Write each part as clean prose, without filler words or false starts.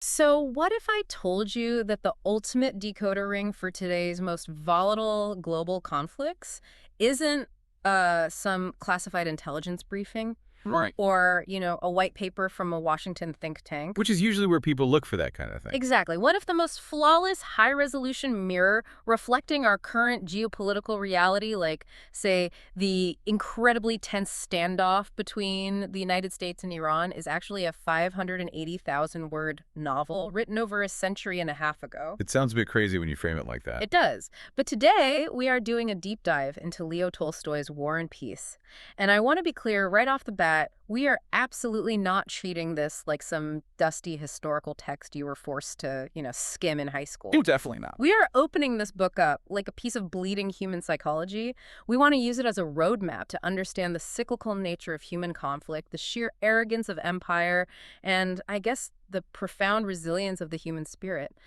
So, what if I told you that the ultimate decoder ring for today's most volatile global conflicts isn't some classified intelligence briefing Right. or, a white paper from a Washington think tank? Which is usually where people look for that kind of thing. Exactly. What if the most flawless, high resolution mirror reflecting our current geopolitical reality, like, say, the incredibly tense standoff between the United States and Iran, is actually a 580,000 word novel written over a century and a half ago? It sounds a bit crazy when you frame it like that. It does. But today, we are doing a deep dive into Leo Tolstoy's War and Peace. And I want to be clear right off the bat, we are absolutely not treating this like some dusty historical text you were forced to, skim in high school. Oh, definitely not. We are opening this book up like a piece of bleeding human psychology. We want to use it as a roadmap to understand the cyclical nature of human conflict, the sheer arrogance of empire, and I guess the profound resilience of the human spirit.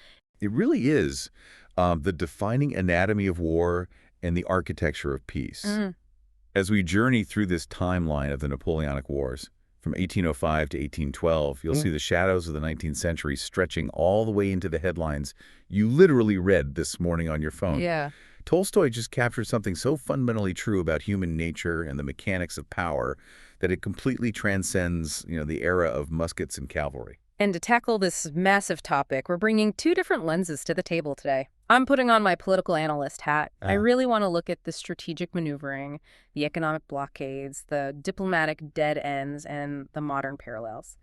It really is the defining anatomy of war and the architecture of peace. Mm, As we journey through this timeline of the Napoleonic Wars, from 1805 to 1812, you'll see the shadows of the 19th century stretching all the way into the headlines you literally read this morning on your phone. yeah. Tolstoy just captured something so fundamentally true about human nature and the mechanics of power that it completely transcends, the era of muskets and cavalry. And to tackle this massive topic, we're bringing two different lenses to the table today. I'm putting on my political analyst hat. I Ah. really want to look at the strategic maneuvering, the economic blockades, the diplomatic dead ends, and the modern parallels.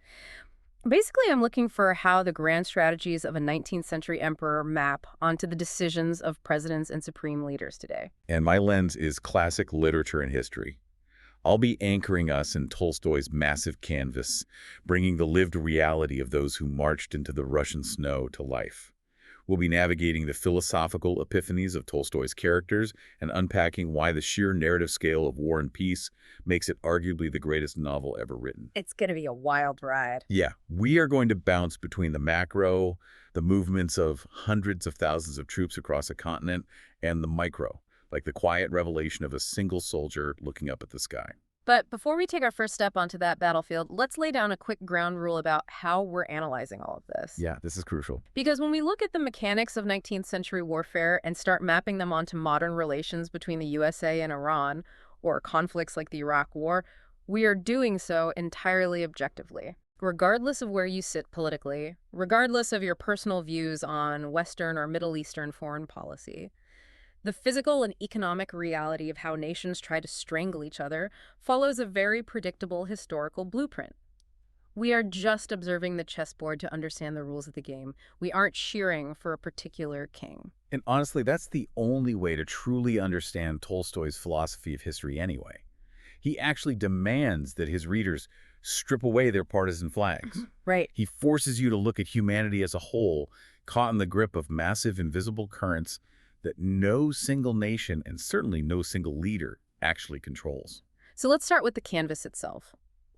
Basically, I'm looking for how the grand strategies of a 19th century emperor map onto the decisions of presidents and supreme leaders today. And my lens is classic literature and history. I'll be anchoring us in Tolstoy's massive canvas, bringing the lived reality of those who marched into the Russian snow to life. We'll be navigating the philosophical epiphanies of Tolstoy's characters and unpacking why the sheer narrative scale of War and Peace makes it arguably the greatest novel ever written. It's going to be a wild ride. Yeah, we are going to bounce between the macro, the movements of hundreds of thousands of troops across a continent, and the micro, like the quiet revelation of a single soldier looking up at the sky. But before we take our first step onto that battlefield, let's lay down a quick ground rule about how we're analyzing all of this. Yeah, this is crucial. Because when we look at the mechanics of 19th century warfare and start mapping them onto modern relations between the USA and Iran, or conflicts like the Iraq War, we are doing so entirely objectively. Regardless of where you sit politically, regardless of your personal views on Western or Middle Eastern foreign policy, the physical and economic reality of how nations try to strangle each other follows a very predictable historical blueprint. We are just observing the chessboard to understand the rules of the game. We aren't cheering for a particular king. And honestly, that's the only way to truly understand Tolstoy's philosophy of history anyway. He actually demands that his readers strip away their partisan flags. Right. He forces you to look at humanity as a whole, caught in the grip of massive invisible currents that no single nation and certainly no single leader actually controls. So let's start with the canvas itself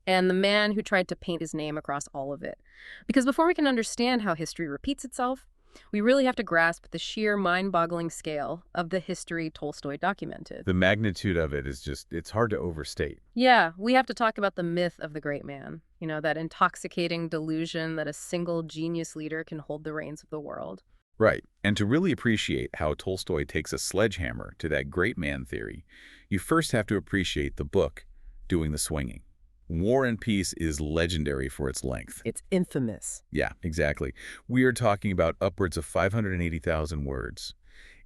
and the man who tried to paint his name across all of it. Because before we can understand how history repeats itself, we really have to grasp the sheer mind-boggling scale of the history Tolstoy documented. The magnitude of it is it's hard to overstate. Yeah, we have to talk about the myth of the great man, that intoxicating delusion that a single genius leader can hold the reins of the world. Right. And to really appreciate how Tolstoy takes a sledgehammer to that great man theory, you first have to appreciate the book doing the swinging. War and Peace is legendary for its length. It's infamous. Yeah, exactly. We are talking about upwards of 580,000 words.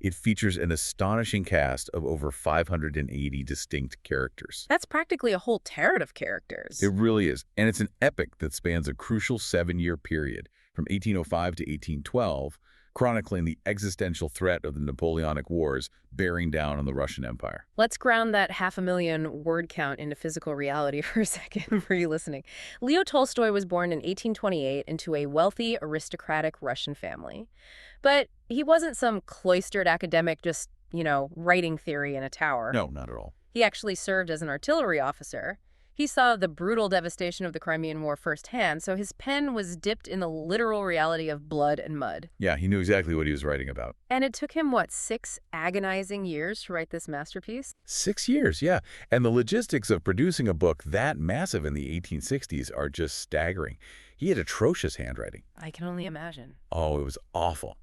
It features an astonishing cast of over 580 distinct characters. That's practically a whole tarot of characters. It really is. And it's an epic that spans a crucial 7-year period from 1805 to 1812, chronicling the existential threat of the Napoleonic Wars bearing down on the Russian Empire. Let's ground that 500,000 word count into physical reality for a second for you listening. Leo Tolstoy was born in 1828 into a wealthy, aristocratic Russian family. But he wasn't some cloistered academic just, writing theory in a tower. No, not at all. He actually served as an artillery officer. He saw the brutal devastation of the Crimean War firsthand, so his pen was dipped in the literal reality of blood and mud. Yeah, he knew exactly what he was writing about. And it took him, 6 agonizing years to write this masterpiece? 6 years, yeah. And the logistics of producing a book that massive in the 1860s are just staggering. He had atrocious handwriting. I can only imagine. Oh, it was awful.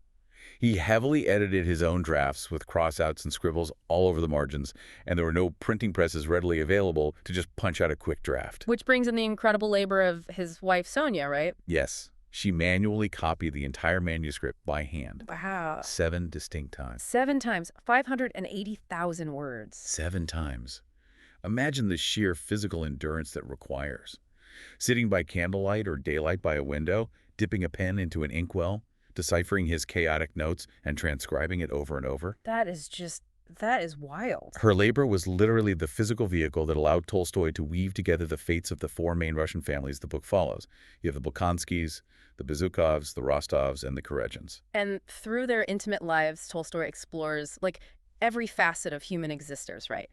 He heavily edited his own drafts with crossouts and scribbles all over the margins, and there were no printing presses readily available to just punch out a quick draft. Which brings in the incredible labor of his wife, Sonia, right? Yes, she manually copied the entire manuscript by hand. Wow. 7 distinct times. 7 times, 580,000 words. 7 times. Imagine the sheer physical endurance that requires. Sitting by candlelight or daylight by a window, dipping a pen into an inkwell, deciphering his chaotic notes and transcribing it over and over. That is wild. Her labor was literally the physical vehicle that allowed Tolstoy to weave together the fates of the 4 main Russian families the book follows. You have the Bolkonskys, the Bezukovs, the Rostovs, and the Korechins. And through their intimate lives, Tolstoy explores, like, every facet of human existence, right?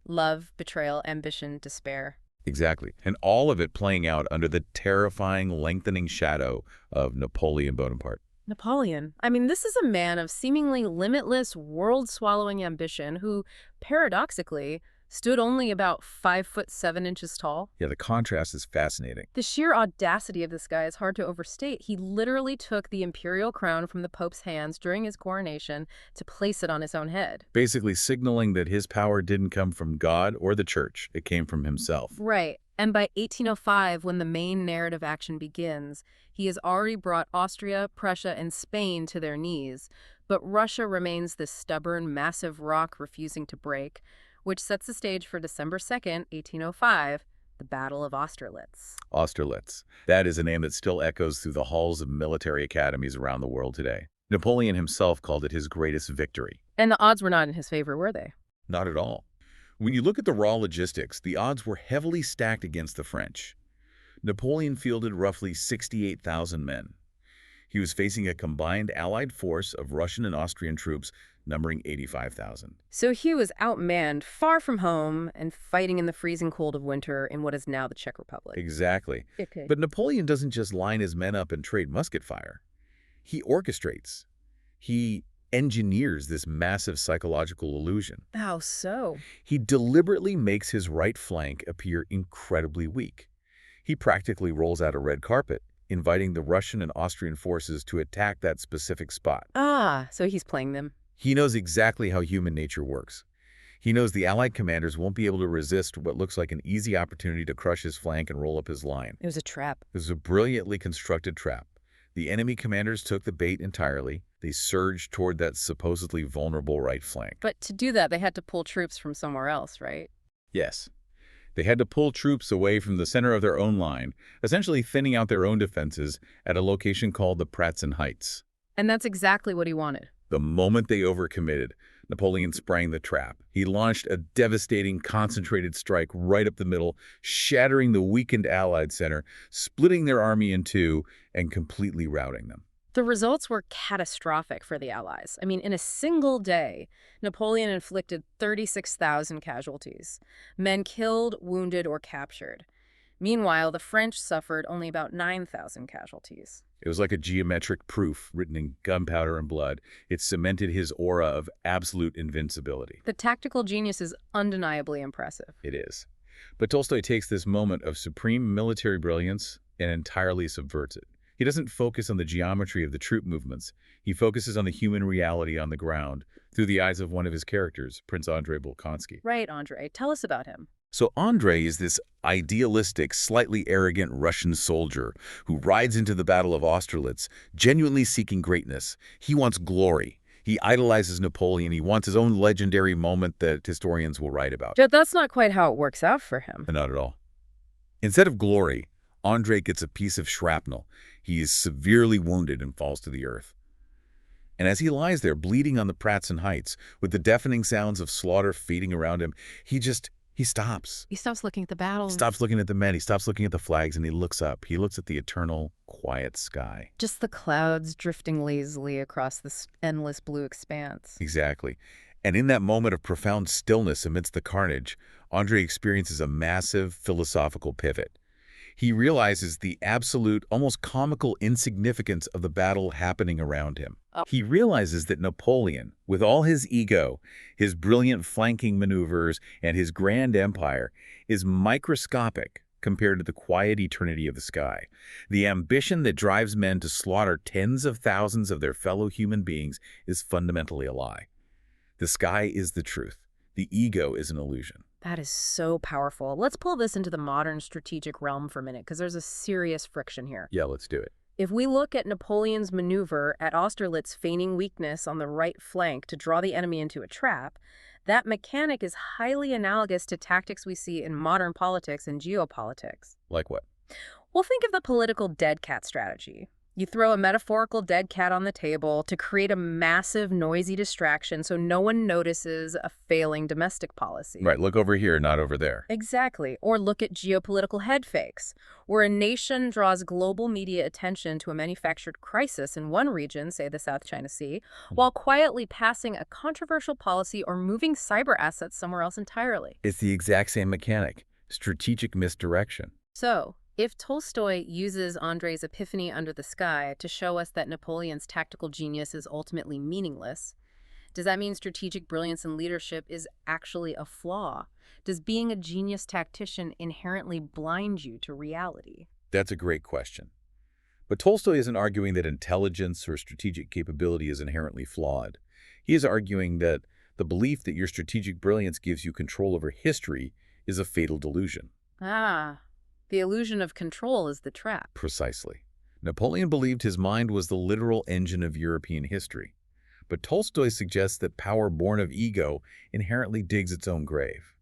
Love, betrayal, ambition, despair. Exactly. And all of it playing out under the terrifying, lengthening shadow of Napoleon Bonaparte. Napoleon. I mean, this is a man of seemingly limitless, world-swallowing ambition who, paradoxically, stood only about 5'7" tall. Yeah, the contrast is fascinating. The sheer audacity of this guy is hard to overstate. He literally took the imperial crown from the Pope's hands during his coronation to place it on his own head. Basically signaling that his power didn't come from God or the church. It came from himself. Right. And by 1805, when the main narrative action begins, he has already brought Austria, Prussia, and Spain to their knees. But Russia remains this stubborn, massive rock refusing to break, which sets the stage for December 2nd, 1805, the Battle of Austerlitz. Austerlitz. That is a name that still echoes through the halls of military academies around the world today. Napoleon himself called it his greatest victory. And the odds were not in his favor, were they? Not at all. When you look at the raw logistics, the odds were heavily stacked against the French. Napoleon fielded roughly 68,000 men. He was facing a combined Allied force of Russian and Austrian troops numbering 85,000. So he was outmanned, far from home, and fighting in the freezing cold of winter in what is now the Czech Republic. Exactly. Okay. But Napoleon doesn't just line his men up and trade musket fire. He orchestrates. He engineers this massive psychological illusion. How so? He deliberately makes his right flank appear incredibly weak. He practically rolls out a red carpet, inviting the Russian and Austrian forces to attack that specific spot. Ah, so he's playing them. He knows exactly how human nature works. He knows the Allied commanders won't be able to resist what looks like an easy opportunity to crush his flank and roll up his line. It was a trap. It was a brilliantly constructed trap. The enemy commanders took the bait entirely. They surged toward that supposedly vulnerable right flank. But to do that, they had to pull troops from somewhere else, right? Yes. They had to pull troops away from the center of their own line, essentially thinning out their own defenses at a location called the Pratzen Heights. And that's exactly what he wanted. The moment they overcommitted, Napoleon sprang the trap. He launched a devastating, concentrated strike right up the middle, shattering the weakened Allied center, splitting their army in two, and completely routing them. The results were catastrophic for the Allies. I mean, in a single day, Napoleon inflicted 36,000 casualties, men killed, wounded, or captured. Meanwhile, the French suffered only about 9,000 casualties. It was like a geometric proof written in gunpowder and blood. It cemented his aura of absolute invincibility. The tactical genius is undeniably impressive. It is. But Tolstoy takes this moment of supreme military brilliance and entirely subverts it. He doesn't focus on the geometry of the troop movements. He focuses on the human reality on the ground through the eyes of one of his characters, Prince Andrei Bolkonsky. Right, Andrei. Tell us about him. So Andrei is this idealistic, slightly arrogant Russian soldier who rides into the Battle of Austerlitz, genuinely seeking greatness. He wants glory. He idolizes Napoleon. He wants his own legendary moment that historians will write about. Yet that's not quite how it works out for him. Not at all. Instead of glory, Andrei gets a piece of shrapnel. He is severely wounded and falls to the earth. And as he lies there bleeding on the Pratzen Heights, with the deafening sounds of slaughter feeding around him, he stops. He stops looking at the battle. Stops looking at the men. He stops looking at the flags, and he looks up. He looks at the eternal, quiet sky. Just the clouds drifting lazily across this endless blue expanse. Exactly. And in that moment of profound stillness amidst the carnage, Andrei experiences a massive philosophical pivot. He realizes the absolute, almost comical insignificance of the battle happening around him. He realizes that Napoleon, with all his ego, his brilliant flanking maneuvers, and his grand empire, is microscopic compared to the quiet eternity of the sky. The ambition that drives men to slaughter tens of thousands of their fellow human beings is fundamentally a lie. The sky is the truth. The ego is an illusion. That is so powerful. Let's pull this into the modern strategic realm for a minute, because there's a serious friction here. Yeah, let's do it. If we look at Napoleon's maneuver at Austerlitz feigning weakness on the right flank to draw the enemy into a trap, that mechanic is highly analogous to tactics we see in modern politics and geopolitics. Like what? Well, think of the political dead cat strategy. You throw a metaphorical dead cat on the table to create a massive, noisy distraction so no one notices a failing domestic policy. Right, look over here, not over there. Exactly. Or look at geopolitical head fakes, where a nation draws global media attention to a manufactured crisis in one region, say the South China Sea, while quietly passing a controversial policy or moving cyber assets somewhere else entirely. It's the exact same mechanic, strategic misdirection. So, if Tolstoy uses Andrei's epiphany under the sky to show us that Napoleon's tactical genius is ultimately meaningless, does that mean strategic brilliance in leadership is actually a flaw? Does being a genius tactician inherently blind you to reality? That's a great question. But Tolstoy isn't arguing that intelligence or strategic capability is inherently flawed. He is arguing that the belief that your strategic brilliance gives you control over history is a fatal delusion. Ah, the illusion of control is the trap. Precisely. Napoleon believed his mind was the literal engine of European history. But Tolstoy suggests that power born of ego inherently digs its own grave.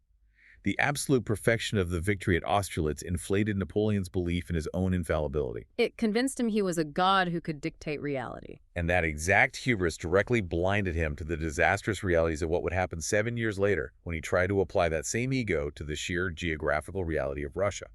The absolute perfection of the victory at Austerlitz inflated Napoleon's belief in his own infallibility. It convinced him he was a god who could dictate reality. And that exact hubris directly blinded him to the disastrous realities of what would happen 7 years later when he tried to apply that same ego to the sheer geographical reality of Russia.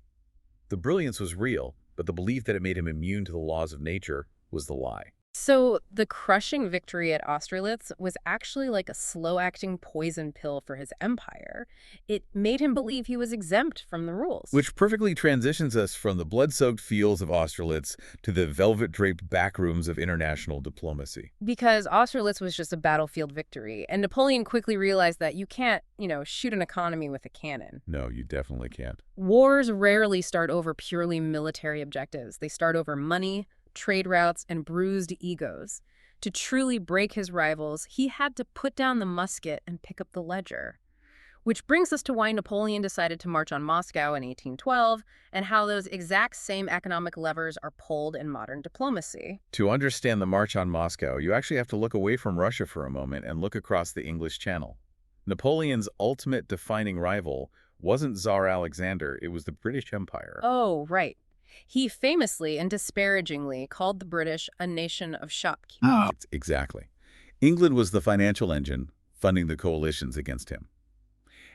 The brilliance was real, but the belief that it made him immune to the laws of nature was the lie. So the crushing victory at Austerlitz was actually like a slow-acting poison pill for his empire. It made him believe he was exempt from the rules. Which perfectly transitions us from the blood-soaked fields of Austerlitz to the velvet-draped backrooms of international diplomacy. Because Austerlitz was just a battlefield victory, and Napoleon quickly realized that you can't, shoot an economy with a cannon. No, you definitely can't. Wars rarely start over purely military objectives. They start over money, trade routes, and bruised egos. To truly break his rivals, he had to put down the musket and pick up the ledger. Which brings us to why Napoleon decided to march on Moscow in 1812, and how those exact same economic levers are pulled in modern diplomacy. To understand the March on Moscow, you actually have to look away from Russia for a moment and look across the English Channel. Napoleon's ultimate defining rival wasn't Tsar Alexander, it was the British Empire. Oh, right. He famously and disparagingly called the British a nation of shopkeepers. Oh. Exactly. England was the financial engine funding the coalitions against him.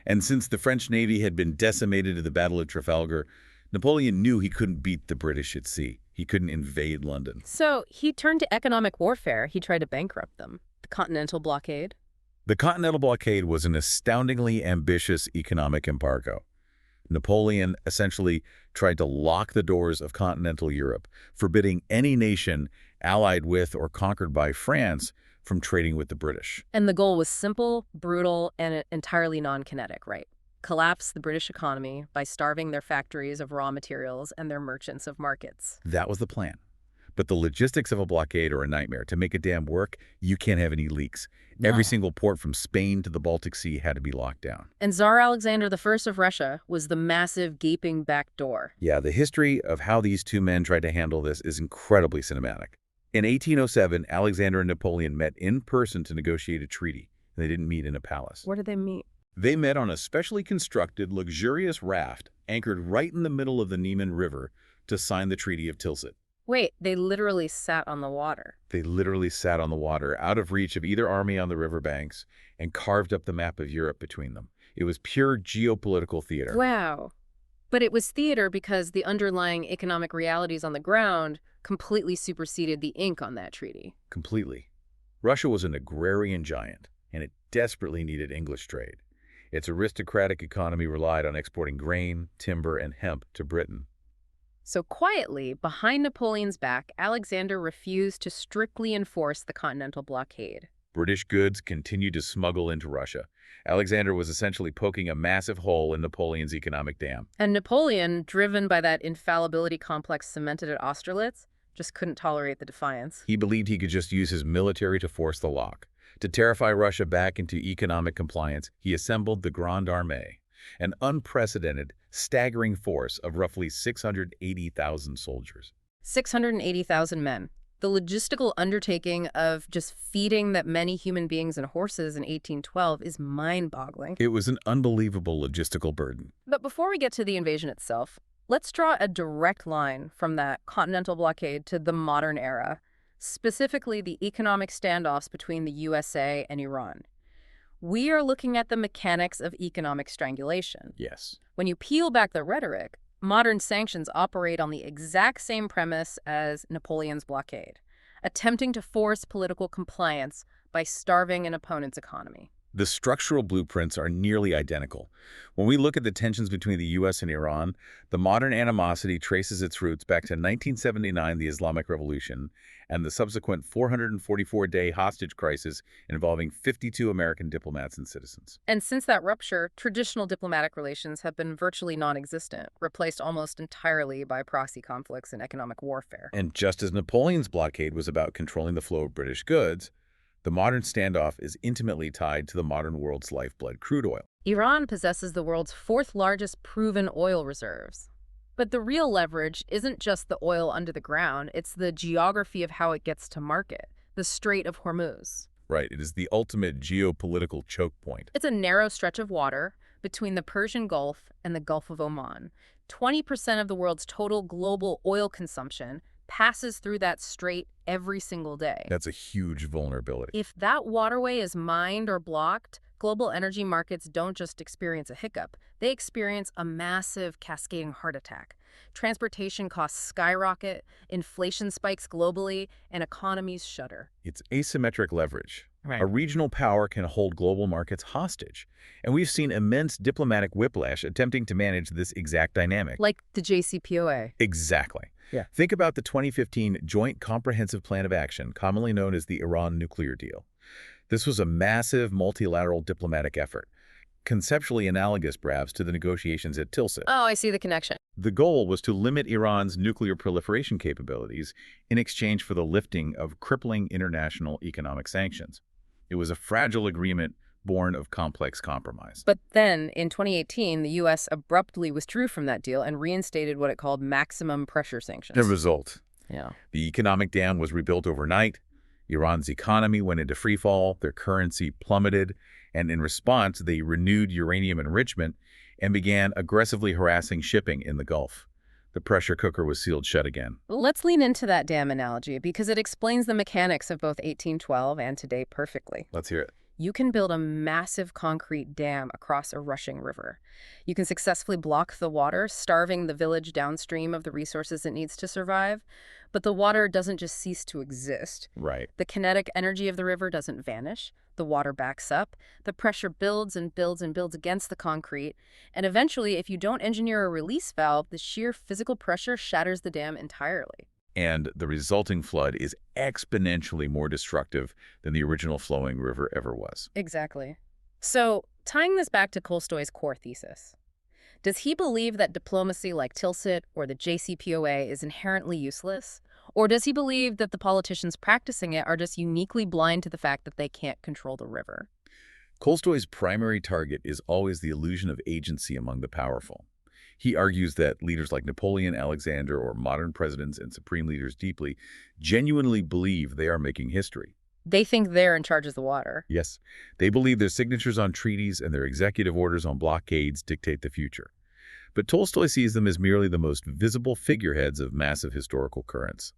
And since the French Navy had been decimated at the Battle of Trafalgar, Napoleon knew he couldn't beat the British at sea. He couldn't invade London. So he turned to economic warfare. He tried to bankrupt them. The Continental Blockade. The Continental Blockade was an astoundingly ambitious economic embargo. Napoleon essentially tried to lock the doors of continental Europe, forbidding any nation allied with or conquered by France from trading with the British. And the goal was simple, brutal, and entirely non-kinetic, right? Collapse the British economy by starving their factories of raw materials and their merchants of markets. That was the plan. But the logistics of a blockade are a nightmare. To make a dam work, you can't have any leaks. No. Every single port from Spain to the Baltic Sea had to be locked down. And Tsar Alexander I of Russia was the massive gaping back door. Yeah, the history of how these two men tried to handle this is incredibly cinematic. In 1807, Alexander and Napoleon met in person to negotiate a treaty. They didn't meet in a palace. Where did they meet? They met on a specially constructed, luxurious raft anchored right in the middle of the Niemen River to sign the Treaty of Tilsit. Wait, they literally sat on the water. They literally sat on the water, out of reach of either army on the riverbanks, and carved up the map of Europe between them. It was pure geopolitical theater. Wow. But it was theater because the underlying economic realities on the ground completely superseded the ink on that treaty. Completely. Russia was an agrarian giant, and it desperately needed English trade. Its aristocratic economy relied on exporting grain, timber, and hemp to Britain. So quietly, behind Napoleon's back, Alexander refused to strictly enforce the Continental Blockade. British goods continued to smuggle into Russia. Alexander was essentially poking a massive hole in Napoleon's economic dam. And Napoleon, driven by that infallibility complex cemented at Austerlitz, just couldn't tolerate the defiance. He believed he could just use his military to force the lock. To terrify Russia back into economic compliance, he assembled the Grande Armée, an unprecedented, staggering force of roughly 680,000 soldiers. 680,000 men. The logistical undertaking of just feeding that many human beings and horses in 1812 is mind-boggling. It was an unbelievable logistical burden. But before we get to the invasion itself, let's draw a direct line from that continental blockade to the modern era, specifically the economic standoffs between the USA and Iran. We are looking at the mechanics of economic strangulation. Yes. When you peel back the rhetoric, modern sanctions operate on the exact same premise as Napoleon's blockade, attempting to force political compliance by starving an opponent's economy. The structural blueprints are nearly identical. When we look at the tensions between the U.S. and Iran, the modern animosity traces its roots back to 1979, the Islamic Revolution, and the subsequent 444-day hostage crisis involving 52 American diplomats and citizens. And since that rupture, traditional diplomatic relations have been virtually non-existent, replaced almost entirely by proxy conflicts and economic warfare. And just as Napoleon's blockade was about controlling the flow of British goods, the modern standoff is intimately tied to the modern world's lifeblood, crude oil. Iran possesses the world's fourth largest proven oil reserves. But the real leverage isn't just the oil under the ground, it's the geography of how it gets to market, the Strait of Hormuz. Right, it is the ultimate geopolitical choke point. It's a narrow stretch of water between the Persian Gulf and the Gulf of Oman. 20% of the world's total global oil consumption passes through that strait every single day. That's a huge vulnerability. If that waterway is mined or blocked, global energy markets don't just experience a hiccup. They experience a massive cascading heart attack. Transportation costs skyrocket, inflation spikes globally, and economies shudder. It's asymmetric leverage. Right. A regional power can hold global markets hostage. And we've seen immense diplomatic whiplash attempting to manage this exact dynamic. Like the JCPOA. Exactly. Yeah. Think about the 2015 Joint Comprehensive Plan of Action, commonly known as the Iran nuclear deal. This was a massive multilateral diplomatic effort, conceptually analogous, perhaps, to the negotiations at Tilsit. Oh, I see the connection. The goal was to limit Iran's nuclear proliferation capabilities in exchange for the lifting of crippling international economic sanctions. It was a fragile agreement born of complex compromise. But then, in 2018, the U.S. abruptly withdrew from that deal and reinstated what it called maximum pressure sanctions. The result, Yeah. the economic dam was rebuilt overnight. Iran's economy went into freefall, their currency plummeted, and in response, they renewed uranium enrichment and began aggressively harassing shipping in the Gulf. The pressure cooker was sealed shut again. Let's lean into that dam analogy because it explains the mechanics of both 1812 and today perfectly. Let's hear it. You can build a massive concrete dam across a rushing river. You can successfully block the water, starving the village downstream of the resources it needs to survive. But the water doesn't just cease to exist. Right. The kinetic energy of the river doesn't vanish. The water backs up. The pressure builds and builds and builds against the concrete. And eventually, if you don't engineer a release valve, the sheer physical pressure shatters the dam entirely. And the resulting flood is exponentially more destructive than the original flowing river ever was. Exactly. So, tying this back to Tolstoy's core thesis, does he believe that diplomacy like Tilsit or the JCPOA is inherently useless? Or does he believe that the politicians practicing it are just uniquely blind to the fact that they can't control the river? Tolstoy's primary target is always the illusion of agency among the powerful. He argues that leaders like Napoleon, Alexander, or modern presidents and supreme leaders genuinely believe they are making history. They think they're in charge of the water. Yes, they believe their signatures on treaties and their executive orders on blockades dictate the future. But Tolstoy sees them as merely the most visible figureheads of massive historical currents.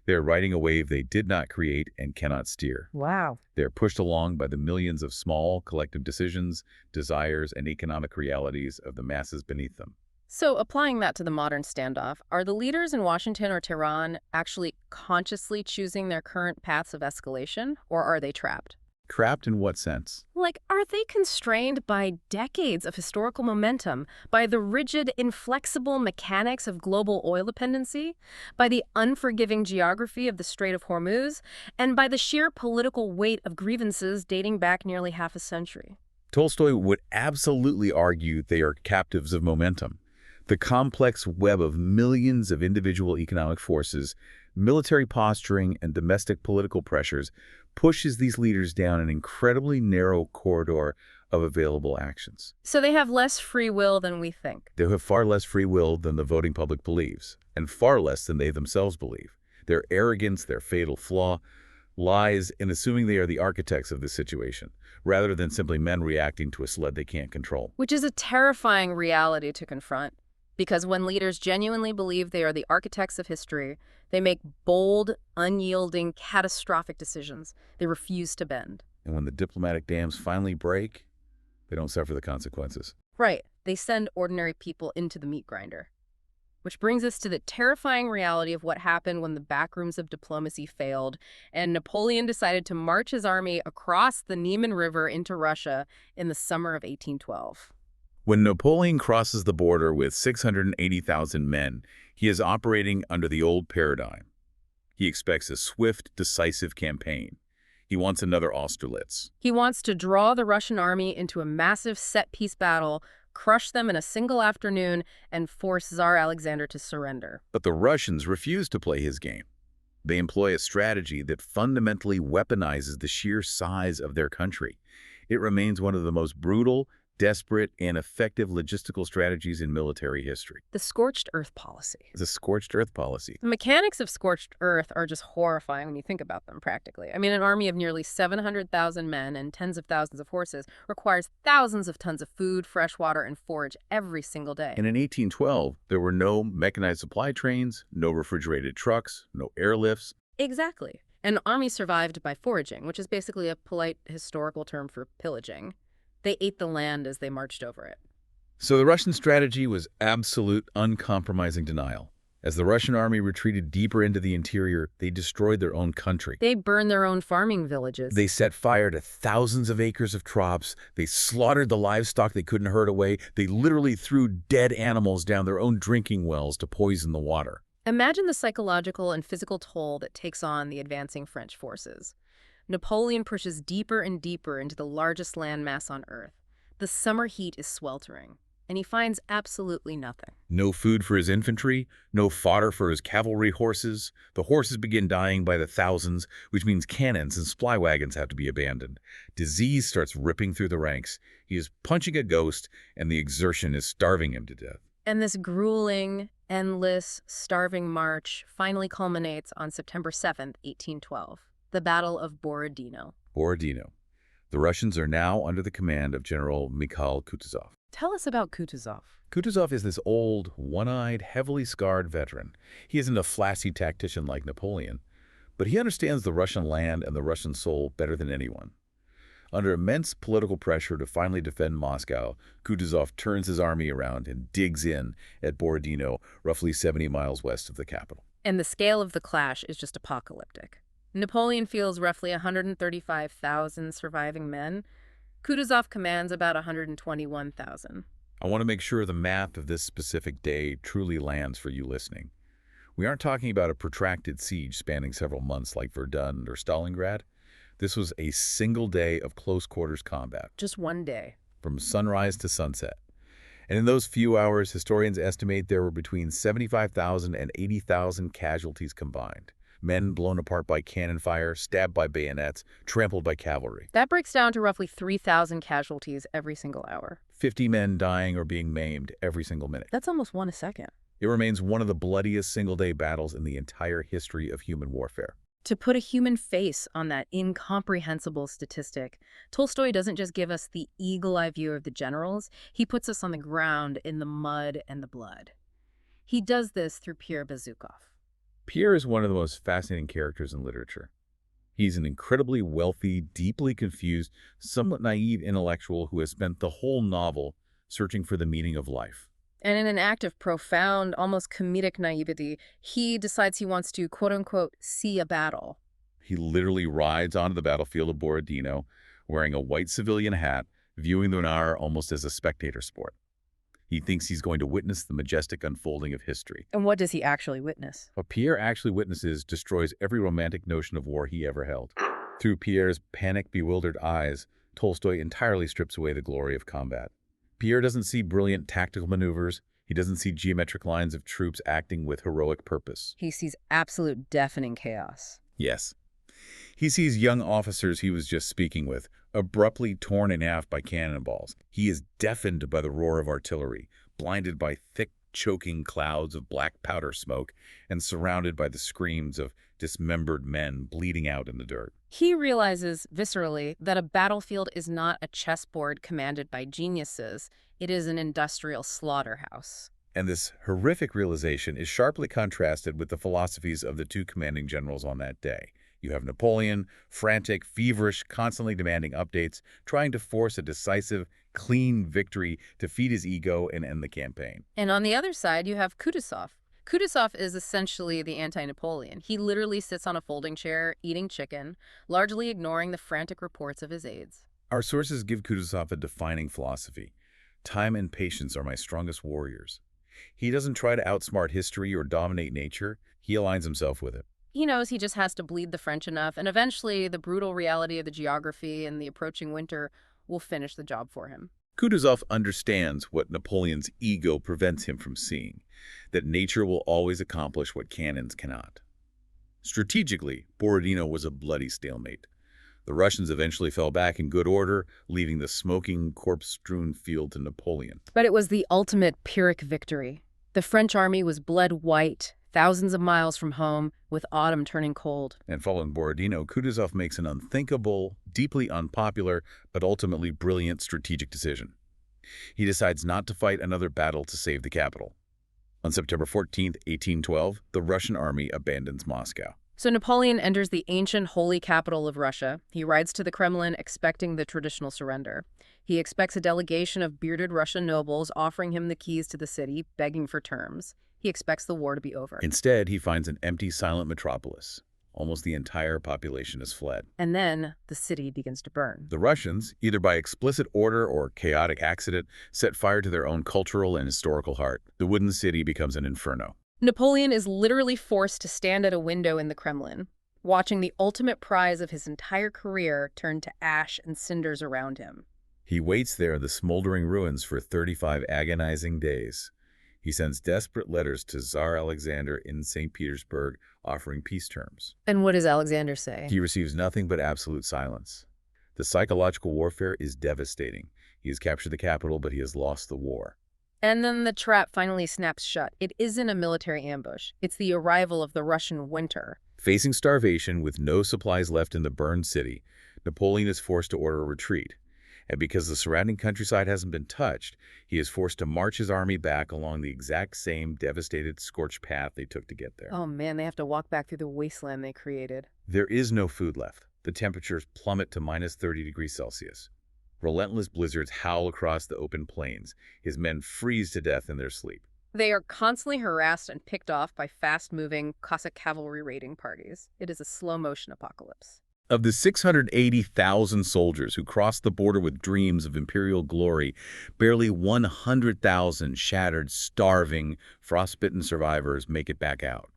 They are riding a wave they did not create and cannot steer. Wow. They are pushed along by the millions of small, collective decisions, desires, and economic realities of the masses beneath them. So, applying that to the modern standoff, are the leaders in Washington or Tehran actually consciously choosing their current paths of escalation, or are they trapped? Trapped in what sense? Like, are they constrained by decades of historical momentum, by the rigid, inflexible mechanics of global oil dependency, by the unforgiving geography of the Strait of Hormuz, and by the sheer political weight of grievances dating back nearly half a century? Tolstoy would absolutely argue they are captives of momentum. The complex web of millions of individual economic forces, military posturing, and domestic political pressures pushes these leaders down an incredibly narrow corridor of available actions. So they have less free will than we think. They have far less free will than the voting public believes, and far less than they themselves believe. Their arrogance, their fatal flaw, lies in assuming they are the architects of this situation, rather than simply men reacting to a sled they can't control. Which is a terrifying reality to confront. Because when leaders genuinely believe they are the architects of history, they make bold, unyielding, catastrophic decisions. They refuse to bend. And when the diplomatic dams finally break, they don't suffer the consequences. Right. They send ordinary people into the meat grinder. Which brings us to the terrifying reality of what happened when the backrooms of diplomacy failed and Napoleon decided to march his army across the Niemen River into Russia in the summer of 1812. When Napoleon crosses the border with 680,000 men, he is operating under the old paradigm. He expects a swift, decisive campaign. He wants another Austerlitz. He wants to draw the Russian army into a massive set-piece battle, crush them in a single afternoon, and force Tsar Alexander to surrender. But the Russians refuse to play his game. They employ a strategy that fundamentally weaponizes the sheer size of their country. It remains one of the most brutal, desperate, and effective logistical strategies in military history. The scorched earth policy. The scorched earth policy. The mechanics of scorched earth are just horrifying when you think about them practically. I mean, an army of nearly 700,000 men and tens of thousands of horses requires thousands of tons of food, fresh water, and forage every single day. And in 1812, there were no mechanized supply trains, no refrigerated trucks, no airlifts. Exactly. An army survived by foraging, which is basically a polite historical term for pillaging. They ate the land as they marched over it. So the Russian strategy was absolute, uncompromising denial. As the Russian army retreated deeper into the interior, they destroyed their own country. They burned their own farming villages. They set fire to thousands of acres of crops. They slaughtered the livestock they couldn't herd away. They literally threw dead animals down their own drinking wells to poison the water. Imagine the psychological and physical toll that takes on the advancing French forces. Napoleon pushes deeper and deeper into the largest landmass on Earth. The summer heat is sweltering, and he finds absolutely nothing. No food for his infantry, no fodder for his cavalry horses. The horses begin dying by the thousands, which means cannons and supply wagons have to be abandoned. Disease starts ripping through the ranks. He is punching a ghost, and the exertion is starving him to death. And this grueling, endless, starving march finally culminates on September 7th, 1812. The Battle of Borodino. Borodino. The Russians are now under the command of General Mikhail Kutuzov. Tell us about Kutuzov. Kutuzov is this old, one-eyed, heavily scarred veteran. He isn't a flashy tactician like Napoleon, but he understands the Russian land and the Russian soul better than anyone. Under immense political pressure to finally defend Moscow, Kutuzov turns his army around and digs in at Borodino, roughly 70 miles west of the capital. And the scale of the clash is just apocalyptic. Napoleon fields roughly 135,000 surviving men. Kutuzov commands about 121,000. I want to make sure the math of this specific day truly lands for you listening. We aren't talking about a protracted siege spanning several months like Verdun or Stalingrad. This was a single day of close-quarters combat. Just one day. From sunrise to sunset. And in those few hours, historians estimate there were between 75,000 and 80,000 casualties combined. Men blown apart by cannon fire, stabbed by bayonets, trampled by cavalry. That breaks down to roughly 3,000 casualties every single hour. 50 men dying or being maimed every single minute. That's almost one a second. It remains one of the bloodiest single-day battles in the entire history of human warfare. To put a human face on that incomprehensible statistic, Tolstoy doesn't just give us the eagle-eye view of the generals, he puts us on the ground in the mud and the blood. He does this through Pierre Bezukhov. Pierre is one of the most fascinating characters in literature. He's an incredibly wealthy, deeply confused, somewhat naive intellectual who has spent the whole novel searching for the meaning of life. And in an act of profound, almost comedic naivety, he decides he wants to, quote-unquote, see a battle. He literally rides onto the battlefield of Borodino wearing a white civilian hat, viewing the Nar almost as a spectator sport. He thinks he's going to witness the majestic unfolding of history. And what does he actually witness? What Pierre actually witnesses destroys every romantic notion of war he ever held. Through Pierre's panic-bewildered eyes, Tolstoy entirely strips away the glory of combat. Pierre doesn't see brilliant tactical maneuvers. He doesn't see geometric lines of troops acting with heroic purpose. He sees absolute deafening chaos. Yes. He sees young officers he was just speaking with, abruptly torn in half by cannonballs. He is deafened by the roar of artillery, blinded by thick, choking clouds of black powder smoke, and surrounded by the screams of dismembered men bleeding out in the dirt. He realizes, viscerally, that a battlefield is not a chessboard commanded by geniuses. It is an industrial slaughterhouse. And this horrific realization is sharply contrasted with the philosophies of the two commanding generals on that day. You have Napoleon, frantic, feverish, constantly demanding updates, trying to force a decisive, clean victory to feed his ego and end the campaign. And on the other side, you have Kutuzov. Kutuzov is essentially the anti-Napoleon. He literally sits on a folding chair, eating chicken, largely ignoring the frantic reports of his aides. Our sources give Kutuzov a defining philosophy. Time and patience are my strongest warriors. He doesn't try to outsmart history or dominate nature. He aligns himself with it. He knows he just has to bleed the French enough, and eventually the brutal reality of the geography and the approaching winter will finish the job for him. Kutuzov understands what Napoleon's ego prevents him from seeing, that nature will always accomplish what cannons cannot. Strategically, Borodino was a bloody stalemate. The Russians eventually fell back in good order, leaving the smoking, corpse-strewn field to Napoleon. But it was the ultimate Pyrrhic victory. The French army was bled white, thousands of miles from home, with autumn turning cold. And following Borodino, Kutuzov makes an unthinkable, deeply unpopular, but ultimately brilliant strategic decision. He decides not to fight another battle to save the capital. On September 14, 1812, the Russian army abandons Moscow. So Napoleon enters the ancient holy capital of Russia. He rides to the Kremlin expecting the traditional surrender. He expects a delegation of bearded Russian nobles offering him the keys to the city, begging for terms. He expects the war to be over. Instead, he finds an empty, silent metropolis. Almost the entire population has fled. And then the city begins to burn. The Russians, either by explicit order or chaotic accident, set fire to their own cultural and historical heart. The wooden city becomes an inferno. Napoleon is literally forced to stand at a window in the Kremlin, watching the ultimate prize of his entire career turn to ash and cinders around him. He waits there in the smoldering ruins for 35 agonizing days. He sends desperate letters to Tsar Alexander in St. Petersburg offering peace terms. And what does Alexander say? He receives nothing but absolute silence. The psychological warfare is devastating. He has captured the capital, but he has lost the war. And then the trap finally snaps shut. It isn't a military ambush. It's the arrival of the Russian winter. Facing starvation with no supplies left in the burned city, Napoleon is forced to order a retreat. And because the surrounding countryside hasn't been touched, he is forced to march his army back along the exact same devastated, scorched path they took to get there. Oh man, they have to walk back through the wasteland they created. There is no food left. The temperatures plummet to minus 30 degrees Celsius. Relentless blizzards howl across the open plains. His men freeze to death in their sleep. They are constantly harassed and picked off by fast-moving Cossack cavalry raiding parties. It is a slow-motion apocalypse. Of the 680,000 soldiers who crossed the border with dreams of imperial glory, barely 100,000 shattered, starving, frostbitten survivors make it back out.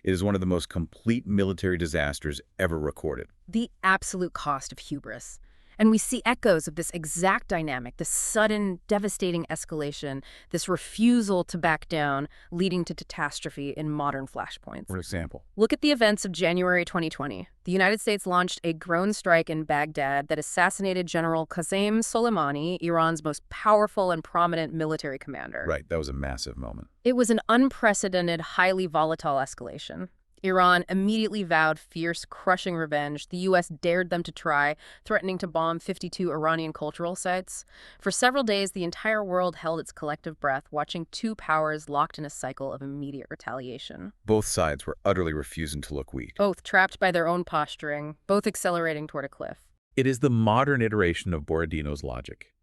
It is one of the most complete military disasters ever recorded. The absolute cost of hubris. And we see echoes of this exact dynamic, this sudden, devastating escalation, this refusal to back down, leading to catastrophe in modern flashpoints. For example, Look at the events of January 2020. The United States launched a drone strike in Baghdad that assassinated General Qasem Soleimani, Iran's most powerful and prominent military commander. right, that was a massive moment. It was an unprecedented, highly volatile escalation. Iran immediately vowed fierce, crushing revenge. The U.S. dared them to try, threatening to bomb 52 Iranian cultural sites. For several days, the entire world held its collective breath, watching two powers locked in a cycle of immediate retaliation. Both sides were utterly refusing to look weak. Both trapped by their own posturing, both accelerating toward a cliff. It is the modern iteration of Borodino's logic.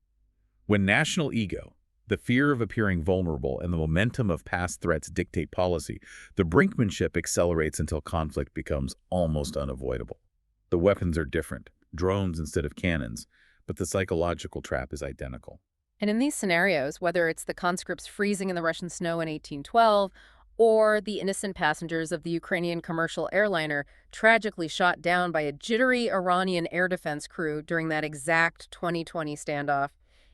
When national ego, The fear of appearing vulnerable and the momentum of past threats dictate policy. The brinkmanship accelerates until conflict becomes almost unavoidable. The weapons are different, drones instead of cannons, but the psychological trap is identical. And in these scenarios, whether it's the conscripts freezing in the Russian snow in 1812 or the innocent passengers of the Ukrainian commercial airliner tragically shot down by a jittery Iranian air defense crew during that exact 2020 standoff,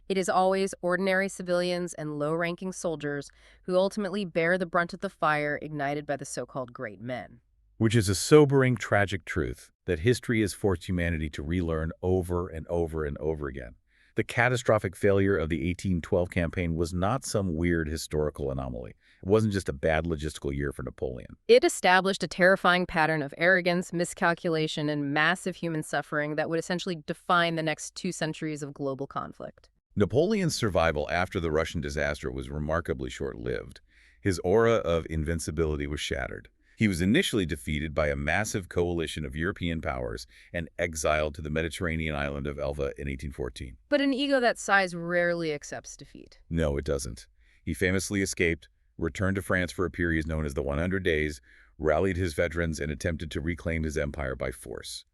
it is always ordinary civilians and low-ranking soldiers who ultimately bear the brunt of the fire ignited by the so-called great men. Which is a sobering, tragic truth that history has forced humanity to relearn over and over and over again. The catastrophic failure of the 1812 campaign was not some weird historical anomaly. It wasn't just a bad logistical year for Napoleon. It established a terrifying pattern of arrogance, miscalculation, and massive human suffering that would essentially define the next 2 centuries of global conflict. Napoleon's survival after the Russian disaster was remarkably short-lived. His aura of invincibility was shattered. He was initially defeated by a massive coalition of European powers and exiled to the Mediterranean island of Elba in 1814. But an ego that size rarely accepts defeat. No, it doesn't. He famously escaped, returned to France for a period known as the 100 Days, rallied his veterans, and attempted to reclaim his empire by force.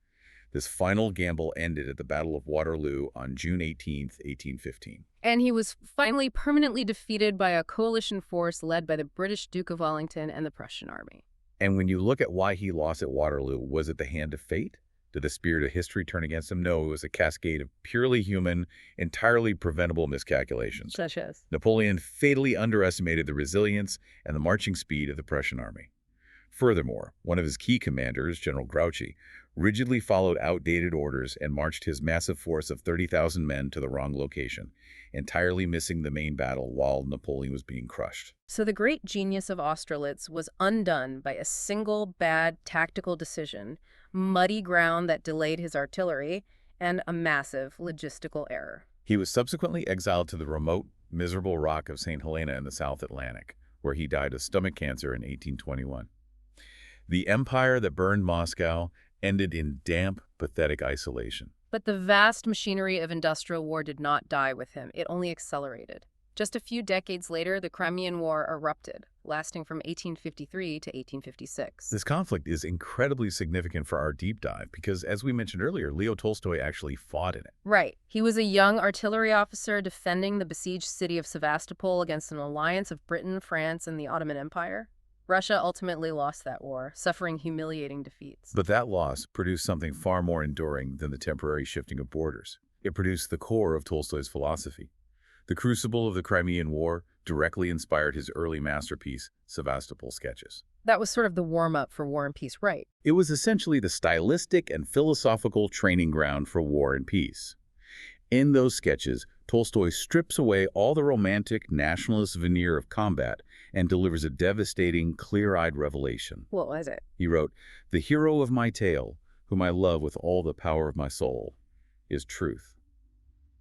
This final gamble ended at the Battle of Waterloo on June 18, 1815. And he was finally permanently defeated by a coalition force led by the British Duke of Wellington and the Prussian army. And when you look at why he lost at Waterloo, was it the hand of fate? Did the spirit of history turn against him? No, it was a cascade of purely human, entirely preventable miscalculations. Such as? Napoleon fatally underestimated the resilience and the marching speed of the Prussian army. Furthermore, one of his key commanders, General Grouchy, rigidly followed outdated orders and marched his massive force of 30,000 men to the wrong location, entirely missing the main battle while Napoleon was being crushed. So the great genius of Austerlitz was undone by a single bad tactical decision, muddy ground that delayed his artillery, and a massive logistical error. He was subsequently exiled to the remote, miserable rock of St. Helena in the South Atlantic, where he died of stomach cancer in 1821. The empire that burned Moscow ended in damp, pathetic isolation. But the vast machinery of industrial war did not die with him. It only accelerated. Just a few decades later, the Crimean War erupted, lasting from 1853 to 1856. This conflict is incredibly significant for our deep dive because, as we mentioned earlier, Leo Tolstoy actually fought in it. Right. He was a young artillery officer defending the besieged city of Sevastopol against an alliance of Britain, France, and the Ottoman Empire. Russia ultimately lost that war, suffering humiliating defeats. But that loss produced something far more enduring than the temporary shifting of borders. It produced the core of Tolstoy's philosophy. The crucible of the Crimean War directly inspired his early masterpiece, Sevastopol Sketches. That was sort of the warm-up for War and Peace, right? It was essentially the stylistic and philosophical training ground for war and peace. In those sketches, Tolstoy strips away all the romantic, nationalist veneer of combat and delivers a devastating, clear-eyed revelation. What was it? He wrote, "The hero of my tale, whom I love with all the power of my soul, is truth."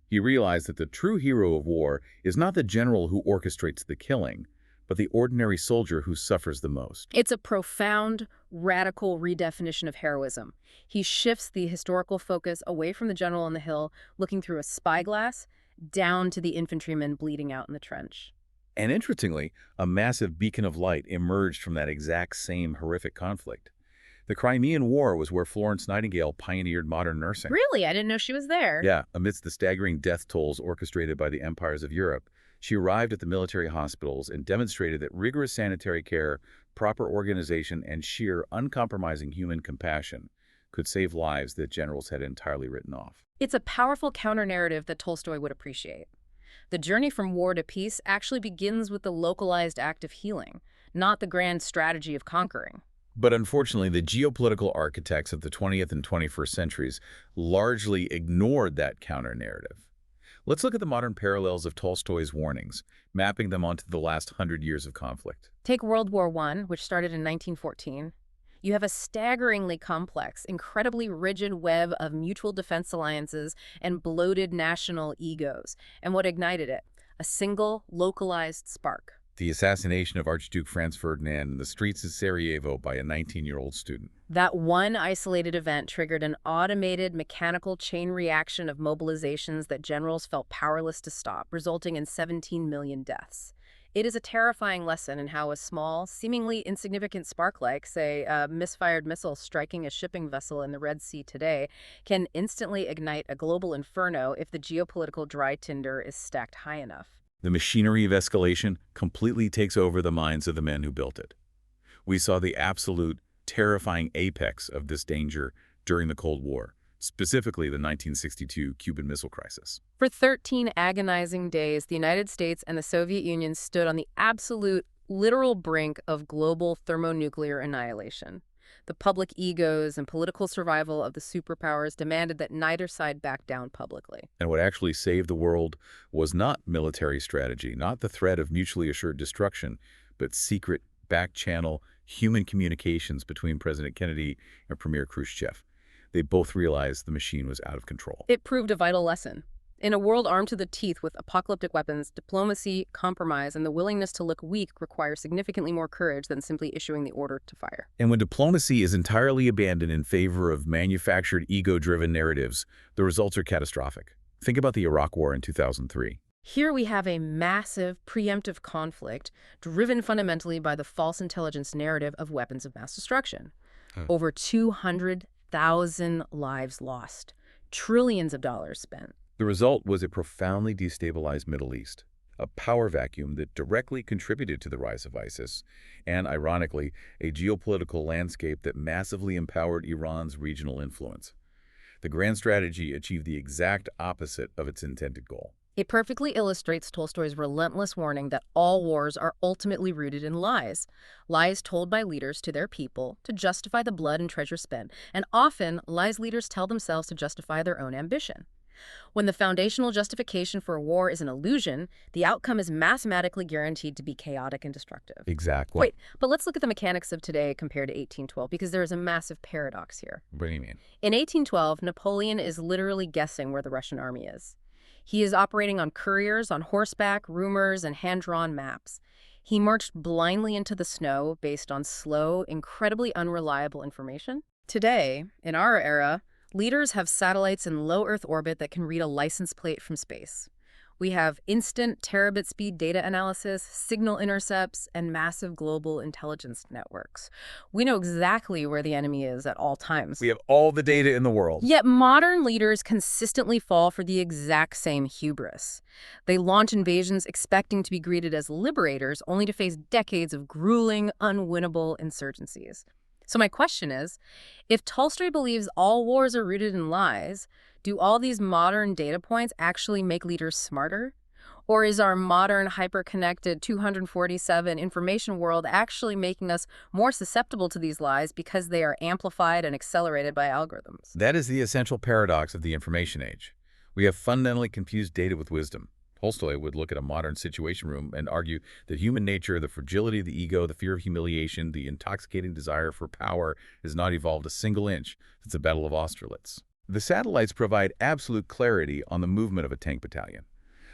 He realized that the true hero of war is not the general who orchestrates the killing, but the ordinary soldier who suffers the most. It's a profound, radical redefinition of heroism. He shifts the historical focus away from the general on the hill, looking through a spyglass, down to the infantrymen bleeding out in the trench. And interestingly, a massive beacon of light emerged from that exact same horrific conflict. The Crimean War was where Florence Nightingale pioneered modern nursing. Really? I didn't know she was there. Yeah, amidst the staggering death tolls orchestrated by the empires of Europe, she arrived at the military hospitals and demonstrated that rigorous sanitary care, proper organization, and sheer, uncompromising human compassion could save lives that generals had entirely written off. It's a powerful counter-narrative that Tolstoy would appreciate. The journey from war to peace actually begins with the localized act of healing, not the grand strategy of conquering. But unfortunately, the geopolitical architects of the 20th and 21st centuries largely ignored that counter-narrative. Let's look at the modern parallels of Tolstoy's warnings, mapping them onto the last 100 years of conflict. Take World War I, which started in 1914. You have a staggeringly complex, incredibly rigid web of mutual defense alliances and bloated national egos. And what ignited it? A single, localized spark. The assassination of Archduke Franz Ferdinand in the streets of Sarajevo by a 19-year-old student. That one isolated event triggered an automated, mechanical chain reaction of mobilizations that generals felt powerless to stop, resulting in 17 million deaths. It is a terrifying lesson in how a small, seemingly insignificant spark like, say, a misfired missile striking a shipping vessel in the Red Sea today, can instantly ignite a global inferno if the geopolitical dry tinder is stacked high enough. The machinery of escalation completely takes over the minds of the men who built it. We saw the absolute, terrifying apex of this danger during the Cold War, specifically the 1962 Cuban Missile Crisis. For 13 agonizing days, the United States and the Soviet Union stood on the absolute, literal brink of global thermonuclear annihilation. The public egos and political survival of the superpowers demanded that neither side back down publicly. And what actually saved the world was not military strategy, not the threat of mutually assured destruction, but secret, back-channel, human communications between President Kennedy and Premier Khrushchev. They both realized the machine was out of control. It proved a vital lesson. In a world armed to the teeth with apocalyptic weapons, diplomacy, compromise, and the willingness to look weak require significantly more courage than simply issuing the order to fire. And when diplomacy is entirely abandoned in favor of manufactured, ego-driven narratives, the results are catastrophic. Think about the Iraq War in 2003. Here we have a massive, preemptive conflict driven fundamentally by the false intelligence narrative of weapons of mass destruction. Over 200,000 lives lost, trillions of dollars spent. The result was a profoundly destabilized Middle East, a power vacuum that directly contributed to the rise of ISIS, and, ironically, a geopolitical landscape that massively empowered Iran's regional influence. The grand strategy achieved the exact opposite of its intended goal. It perfectly illustrates Tolstoy's relentless warning that all wars are ultimately rooted in lies. Lies told by leaders to their people to justify the blood and treasure spent, and often lies leaders tell themselves to justify their own ambition. When the foundational justification for a war is an illusion, the outcome is mathematically guaranteed to be chaotic and destructive. Exactly. Wait, but let's look at the mechanics of today compared to 1812, because there is a massive paradox here. What do you mean? In 1812, Napoleon is literally guessing where the Russian army is. He is operating on couriers, on horseback, rumors, and hand-drawn maps. He marched blindly into the snow based on slow, incredibly unreliable information. Today, in our era, leaders have satellites in low Earth orbit that can read a license plate from space. We have instant terabit-speed data analysis, signal intercepts, and massive global intelligence networks. We know exactly where the enemy is at all times. We have all the data in the world. Yet modern leaders consistently fall for the exact same hubris. They launch invasions expecting to be greeted as liberators, only to face decades of grueling, unwinnable insurgencies. So my question is, if Tolstoy believes all wars are rooted in lies, do all these modern data points actually make leaders smarter? Or is our modern, hyper-connected 247 information world actually making us more susceptible to these lies because they are amplified and accelerated by algorithms? That is the essential paradox of the information age. We have fundamentally confused data with wisdom. Tolstoy would look at a modern situation room and argue that human nature, the fragility of the ego, the fear of humiliation, the intoxicating desire for power has not evolved a single inch since the Battle of Austerlitz. The satellites provide absolute clarity on the movement of a tank battalion,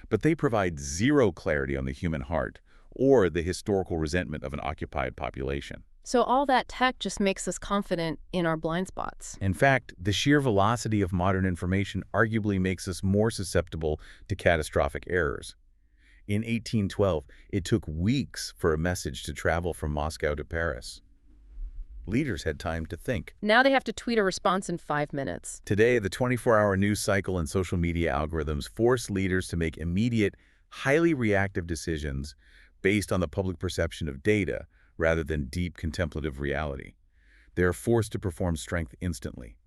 but they provide zero clarity on the human heart or the historical resentment of an occupied population. So all that tech just makes us confident in our blind spots. In fact, the sheer velocity of modern information arguably makes us more susceptible to catastrophic errors. In 1812, it took weeks for a message to travel from Moscow to Paris. Leaders had time to think. Now they have to tweet a response in 5 minutes. Today, the 24-hour news cycle and social media algorithms force leaders to make immediate, highly reactive decisions based on the public perception of data rather than deep contemplative reality. They are forced to perform strength instantly.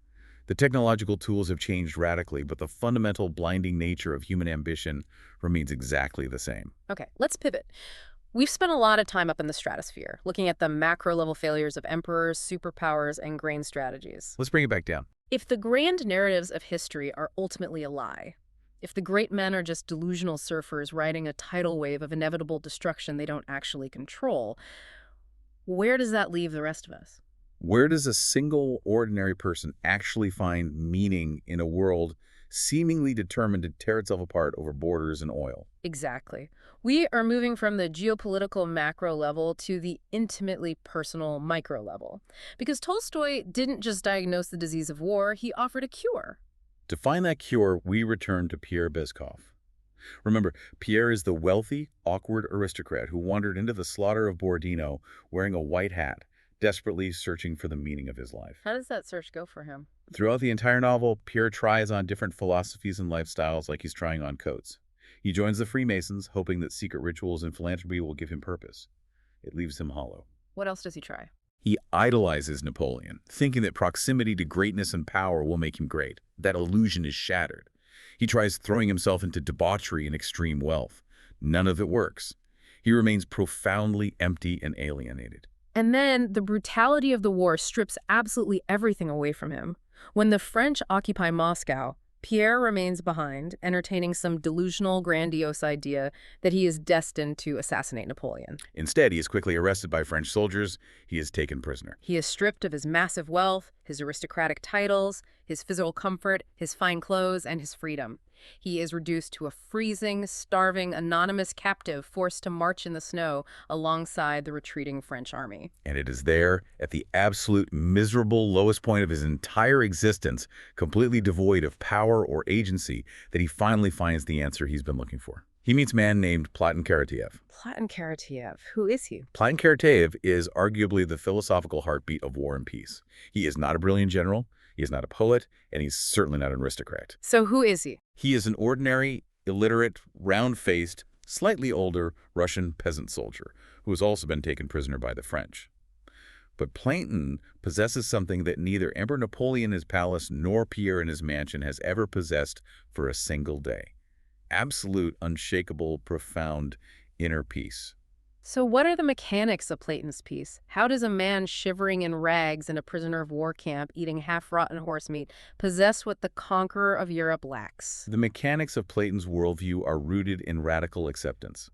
The technological tools have changed radically, but the fundamental blinding nature of human ambition remains exactly the same. Okay, let's pivot. We've spent a lot of time up in the stratosphere, looking at the macro-level failures of emperors, superpowers, and grand strategies. Let's bring it back down. If the grand narratives of history are ultimately a lie, if the great men are just delusional surfers riding a tidal wave of inevitable destruction they don't actually control, where does that leave the rest of us? Where does a single ordinary person actually find meaning in a world seemingly determined to tear itself apart over borders and oil? Exactly. We are moving from the geopolitical macro level to the intimately personal micro level. Because Tolstoy didn't just diagnose the disease of war, he offered a cure. To find that cure, we return to Pierre Bezkov. Remember, Pierre is the wealthy, awkward aristocrat who wandered into the slaughter of Borodino wearing a white hat, desperately searching for the meaning of his life. How does that search go for him? Throughout the entire novel, Pierre tries on different philosophies and lifestyles like he's trying on coats. He joins the Freemasons, hoping that secret rituals and philanthropy will give him purpose. It leaves him hollow. What else does he try? He idolizes Napoleon, thinking that proximity to greatness and power will make him great. That illusion is shattered. He tries throwing himself into debauchery and extreme wealth. None of it works. He remains profoundly empty and alienated. And then the brutality of the war strips absolutely everything away from him. When the French occupy Moscow, Pierre remains behind, entertaining some delusional, grandiose idea that he is destined to assassinate Napoleon. Instead, he is quickly arrested by French soldiers. He is taken prisoner. He is stripped of his massive wealth, his aristocratic titles, his physical comfort, his fine clothes, and his freedom. He is reduced to a freezing, starving, anonymous captive forced to march in the snow alongside the retreating French army. And it is there, at the absolute miserable lowest point of his entire existence, completely devoid of power or agency, that he finally finds the answer he's been looking for. He meets a man named Platon Karateev. Platon Karateev, who is he? Platon Karateev is arguably the philosophical heartbeat of War and Peace. He is not a brilliant general, he is not a poet, and he's certainly not an aristocrat. So who is he? He is an ordinary, illiterate, round-faced, slightly older Russian peasant soldier who has also been taken prisoner by the French. But Platon possesses something that neither Emperor Napoleon in his palace nor Pierre in his mansion has ever possessed for a single day. Absolute, unshakable, profound inner peace. So what are the mechanics of Platon's peace? How does a man shivering in rags in a prisoner of war camp eating half-rotten horse meat possess what the conqueror of Europe lacks? The mechanics of Platon's worldview are rooted in radical acceptance.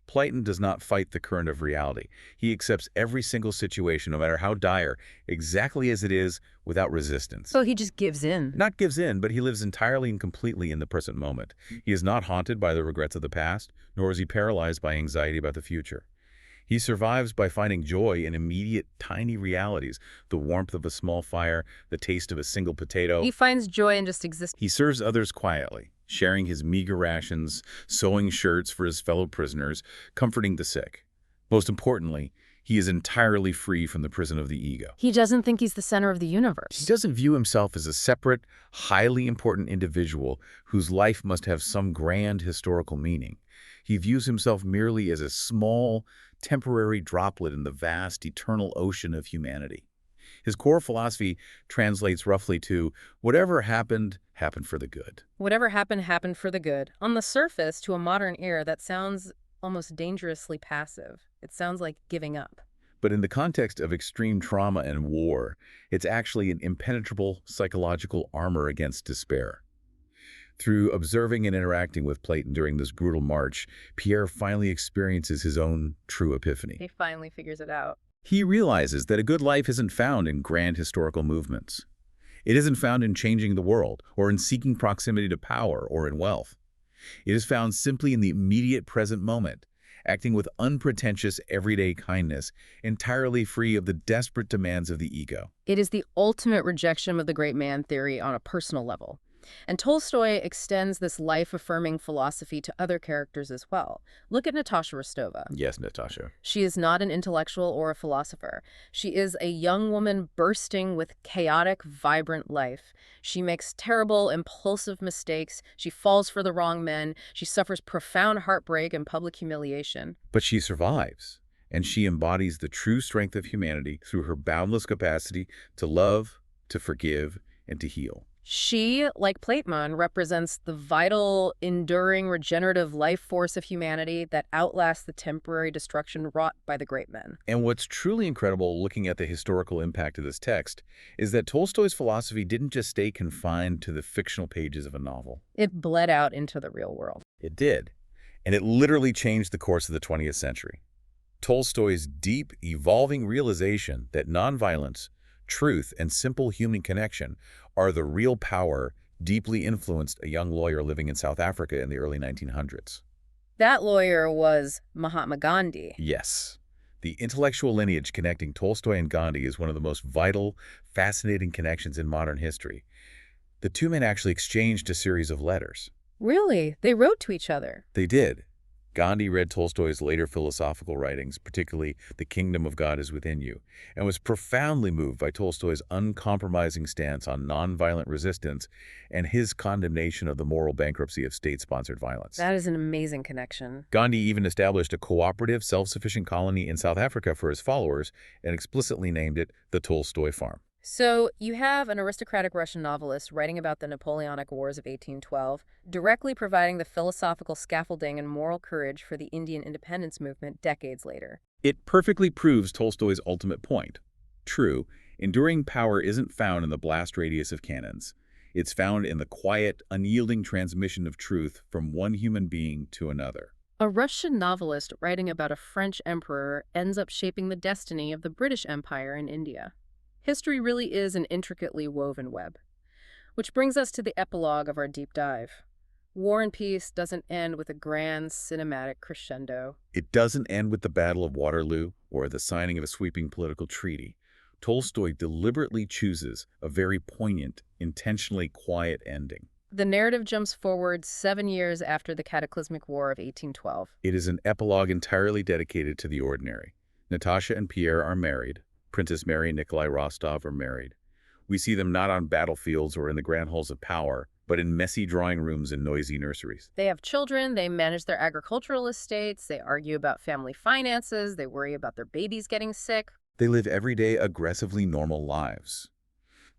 Platon does not fight the current of reality. He accepts every single situation, no matter how dire, exactly as it is, without resistance. So he just gives in. Not gives in, but he lives entirely and completely in the present moment. He is not haunted by the regrets of the past, nor is he paralyzed by anxiety about the future. He survives by finding joy in immediate, tiny realities, the warmth of a small fire, the taste of a single potato. He finds joy in just existing. He serves others quietly, sharing his meager rations, sewing shirts for his fellow prisoners, comforting the sick. Most importantly, he is entirely free from the prison of the ego. He doesn't think he's the center of the universe. He doesn't view himself as a separate, highly important individual whose life must have some grand historical meaning. He views himself merely as a small, temporary droplet in the vast, eternal ocean of humanity. His core philosophy translates roughly to, whatever happened, happened for the good. Whatever happened, happened for the good. On the surface, to a modern ear, that sounds almost dangerously passive. It sounds like giving up. But in the context of extreme trauma and war, it's actually an impenetrable psychological armor against despair. Through observing and interacting with Platon during this brutal march, Pierre finally experiences his own true epiphany. He finally figures it out. He realizes that a good life isn't found in grand historical movements. It isn't found in changing the world, or in seeking proximity to power, or in wealth. It is found simply in the immediate present moment, acting with unpretentious everyday kindness, entirely free of the desperate demands of the ego. It is the ultimate rejection of the great man theory on a personal level. And Tolstoy extends this life-affirming philosophy to other characters as well. Look at Natasha Rostova. Yes, Natasha. She is not an intellectual or a philosopher. She is a young woman bursting with chaotic, vibrant life. She makes terrible, impulsive mistakes. She falls for the wrong men. She suffers profound heartbreak and public humiliation. But she survives, and she embodies the true strength of humanity through her boundless capacity to love, to forgive, and to heal. She, like Platon, represents the vital, enduring, regenerative life force of humanity that outlasts the temporary destruction wrought by the great men. And what's truly incredible, looking at the historical impact of this text, is that Tolstoy's philosophy didn't just stay confined to the fictional pages of a novel. It bled out into the real world. It did. And it literally changed the course of the 20th century. Tolstoy's deep, evolving realization that nonviolence, Truth and simple human connection are the real power deeply influenced a young lawyer living in South Africa in the early 1900s. That lawyer was Mahatma Gandhi. Yes, the intellectual lineage connecting Tolstoy and Gandhi is one of the most vital, fascinating connections in modern history. The two men actually exchanged a series of letters. Really? They wrote to each other. They did. Gandhi read Tolstoy's later philosophical writings, particularly The Kingdom of God is Within You, and was profoundly moved by Tolstoy's uncompromising stance on nonviolent resistance and his condemnation of the moral bankruptcy of state-sponsored violence. That is an amazing connection. Gandhi even established a cooperative, self-sufficient colony in South Africa for his followers and explicitly named it the Tolstoy Farm. So you have an aristocratic Russian novelist writing about the Napoleonic Wars of 1812, directly providing the philosophical scaffolding and moral courage for the Indian independence movement decades later. It perfectly proves Tolstoy's ultimate point. True, enduring power isn't found in the blast radius of cannons. It's found in the quiet, unyielding transmission of truth from one human being to another. A Russian novelist writing about a French emperor ends up shaping the destiny of the British Empire in India. History really is an intricately woven web. Which brings us to the epilogue of our deep dive. War and Peace doesn't end with a grand cinematic crescendo. It doesn't end with the Battle of Waterloo or the signing of a sweeping political treaty. Tolstoy deliberately chooses a very poignant, intentionally quiet ending. The narrative jumps forward 7 years after the cataclysmic War of 1812. It is an epilogue entirely dedicated to the ordinary. Natasha and Pierre are married. Princess Mary and Nikolai Rostov are married. We see them not on battlefields or in the grand halls of power, but in messy drawing rooms and noisy nurseries. They have children, they manage their agricultural estates, they argue about family finances, they worry about their babies getting sick. They live everyday, aggressively normal lives.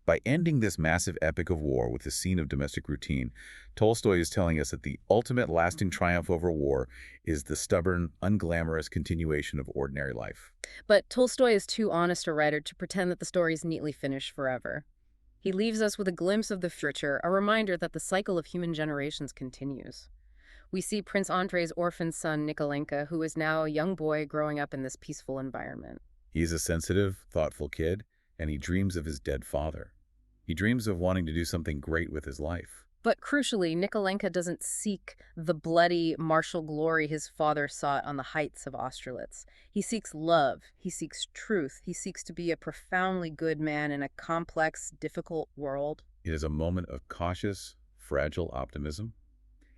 By ending this massive epic of war with a scene of domestic routine, Tolstoy is telling us that the ultimate lasting triumph over war is the stubborn, unglamorous continuation of ordinary life. But Tolstoy is too honest a writer to pretend that the story is neatly finished forever. He leaves us with a glimpse of the future, a reminder that the cycle of human generations continues. We see Prince Andrei's orphan son, Nikolenka, who is now a young boy growing up in this peaceful environment. He's a sensitive, thoughtful kid, and he dreams of his dead father. He dreams of wanting to do something great with his life. But crucially, Nikolenka doesn't seek the bloody martial glory his father sought on the heights of Austerlitz. He seeks love. He seeks truth. He seeks to be a profoundly good man in a complex, difficult world. It is a moment of cautious, fragile optimism,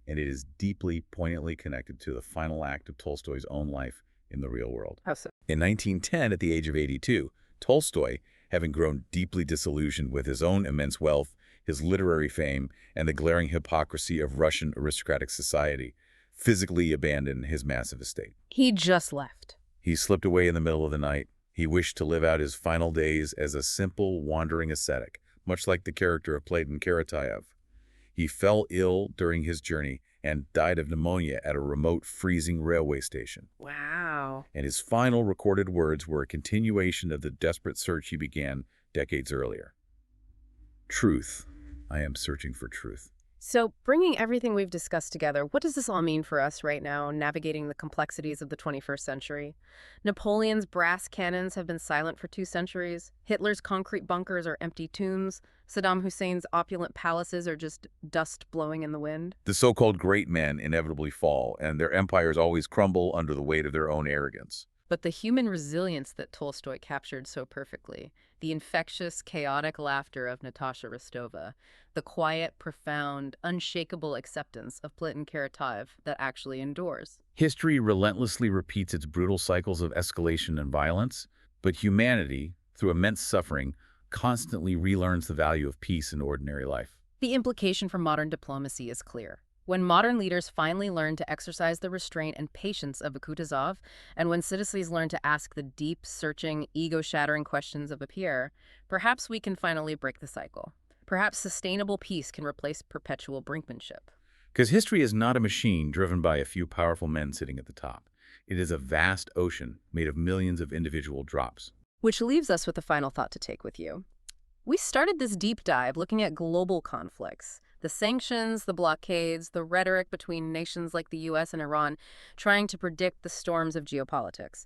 and it is deeply, poignantly connected to the final act of Tolstoy's own life in the real world. How so? In 1910, at the age of 82, Tolstoy, having grown deeply disillusioned with his own immense wealth, his literary fame, and the glaring hypocrisy of Russian aristocratic society, physically abandoned his massive estate. He just left. He slipped away in the middle of the night. He wished to live out his final days as a simple, wandering ascetic, much like the character of Platon Karatayev. He fell ill during his journey and died of pneumonia at a remote, freezing railway station. Wow. And his final recorded words were a continuation of the desperate search he began decades earlier. Truth. I am searching for truth. So, bringing everything we've discussed together, what does this all mean for us right now, navigating the complexities of the 21st century? Napoleon's brass cannons have been silent for 2 centuries. Hitler's concrete bunkers are empty tombs. Saddam Hussein's opulent palaces are just dust blowing in the wind. The so-called great men inevitably fall, and their empires always crumble under the weight of their own arrogance. But the human resilience that Tolstoy captured so perfectly, the infectious, chaotic laughter of Natasha Rostova, the quiet, profound, unshakable acceptance of Platon Karatayev that actually endures. History relentlessly repeats its brutal cycles of escalation and violence, but humanity, through immense suffering, constantly relearns the value of peace in ordinary life. The implication for modern diplomacy is clear. When modern leaders finally learn to exercise the restraint and patience of a Kutuzov, and when citizens learn to ask the deep, searching, ego-shattering questions of a peer, perhaps we can finally break the cycle. Perhaps sustainable peace can replace perpetual brinkmanship. Because history is not a machine driven by a few powerful men sitting at the top. It is a vast ocean made of millions of individual drops. Which leaves us with a final thought to take with you. We started this deep dive looking at global conflicts, The sanctions, the blockades, the rhetoric between nations like the US and Iran, trying to predict the storms of geopolitics.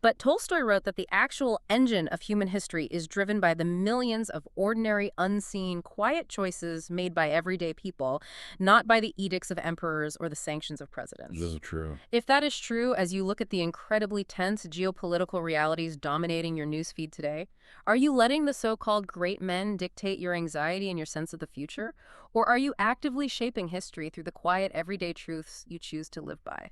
But Tolstoy wrote that the actual engine of human history is driven by the millions of ordinary, unseen, quiet choices made by everyday people, not by the edicts of emperors or the sanctions of This presidents. is true. If that is true, as you look at the incredibly tense geopolitical realities dominating your newsfeed today, are you letting the so-called great men dictate your anxiety and your sense of the future? Or are you actively shaping history through the quiet, everyday truths you choose to live by?